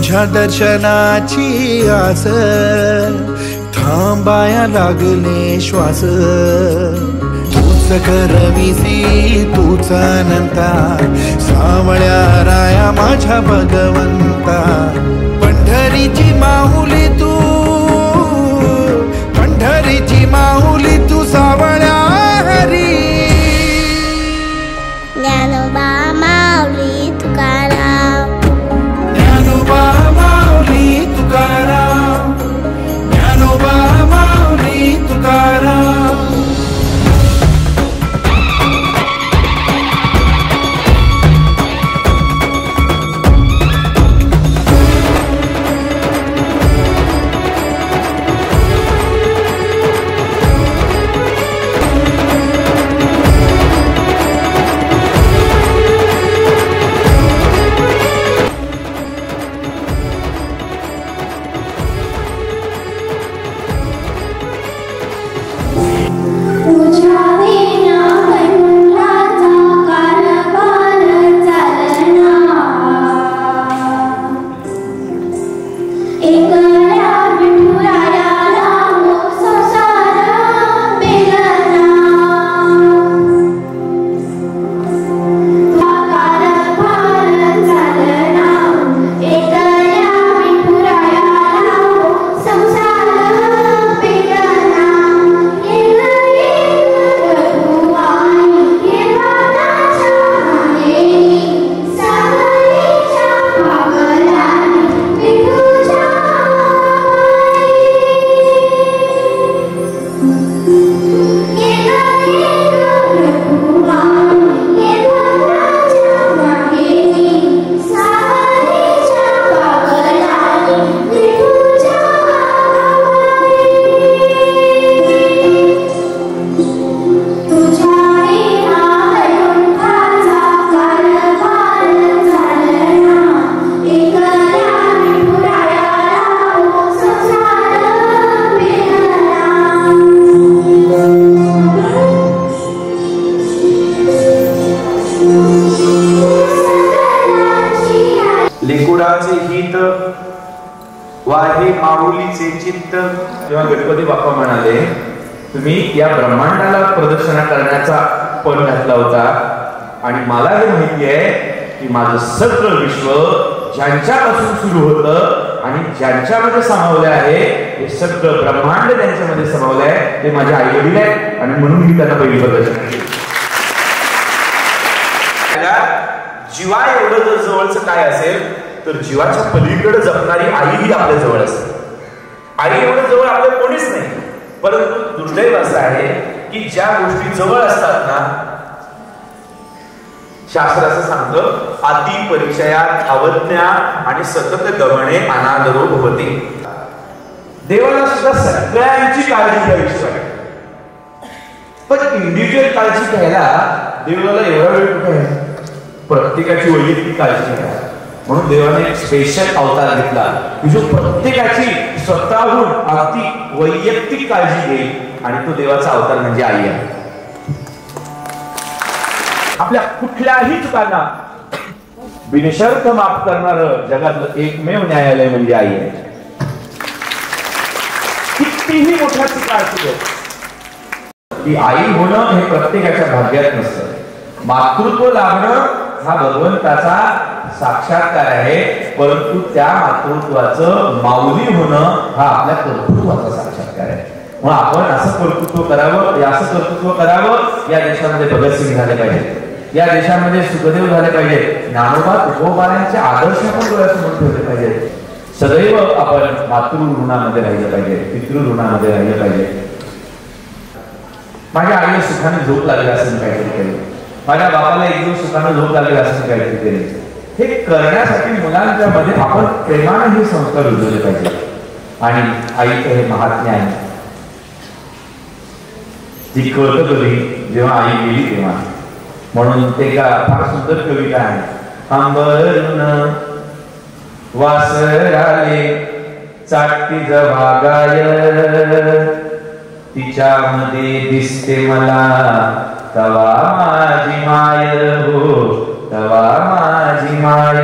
तुझ्या दर्शनाची आस, थांबाया लागले श्वास। तूच करविसी तूच अनंता, सावळ्या राया माझ्या भगवंता। पंढरीची माऊली तू, पंढरीची माऊली तू, सावळ्या हरी। ज्ञानोबा माऊली तुकाराम, ज्ञानोबा माऊली तुकाराम, ज्ञानोबा माऊली तुकाराम। लेकुडाचे हित वाहे माऊलीचे चित्त। तेव्हा गणपती बाप्पा म्हणाले, तुम्ही या ब्रह्मांडाला प्रदक्षिणा करण्याचा पण घातला होता, आणि मला हे माहिती आहे की माझं सगळं विश्व ज्यांच्यापासून सुरू होतं आणि ज्यांच्यामध्ये सामावले आहे, हे सगळं ब्रह्मांड त्यांच्यामध्ये सामावले आहे, ते माझे आई वडील आहेत, आणि म्हणून मी त्यांना पहिली प्रदक्षिणा केली। जीवा एवढं जर जवळचं काय असेल तर जीवाच्या पलीकडे जपणारी आई ही आपल्या जवळ असते। आई एवढं जवळ आपल्या कोणीच नाही, परंतु दुर्दैव असं आहे की ज्या गोष्टी जवळ असतात ना, शास्त्र असं सांगतं, अति परिचयात अवज्ञा आणि सतत गमणे अनादरो भवते। देवाला सुद्धा सगळ्यांची काळजी घ्यावीची वाटते, पण इंडिव्हिज्युअल काळजी घ्यायला देवाला एवढा वेळ कुठे आहे? प्रत्येकाची वैयक्तिक काळजी घ्या म्हणून देवाने एक स्पेशल अवतार घेतला की जो प्रत्येकाची स्वतःहून अगदी वैयक्तिक काळजी घेईल, आणि तो देवाचा अवतार म्हणजे आई आहे। आपल्या कुठल्याही चुकांना बिनशर्त माफ करणारं जगातलं एकमेव न्यायालय म्हणजे आई आहे। कितीही मोठ्या चुका असतील, ती आई होणं हे प्रत्येकाच्या भाग्यात नसतं। मातृत्व लाभणं हा भगवंताचा साक्षात्कार आहे, परंतु त्या मातृत्वाचं माऊली होणं हा आपल्या कर्तृत्वाचा साक्षात्कार आहे। मग आपण असं कर्तृत्व करावं, असं कर्तृत्व करावं, या देशामध्ये भगतसिंग झाले पाहिजे, या देशामध्ये सुखदेव झाले पाहिजे, ज्ञानोबा तुकोबारांचे आदर्श आपण डोळ्यासमोर ठेवले पाहिजे। सदैव आपण मातृऋणामध्ये राहिलं पाहिजे, पितृऋणामध्ये राहिलं पाहिजे। माझ्या आईला सुखाने झोप लागली असं काहीतरी केलं, माझ्या बापाला एक दिवस सुखाने झोप लागली असं काहीतरी केले। हे करण्यासाठी मुलांच्या मध्ये आपण प्रेमाने हे संस्कार रुजवले पाहिजे, आणि आईचं हे महात्म्य आहे। ती कळत कधी जेव्हा आई गेली तेव्हा, म्हणून ते का फार सुंदर कविता आहे। अंबरून वासराले चाटती जवागाय, तिच्यामध्ये दिसते मला तवा माझी माय, हो तवा माझी माय।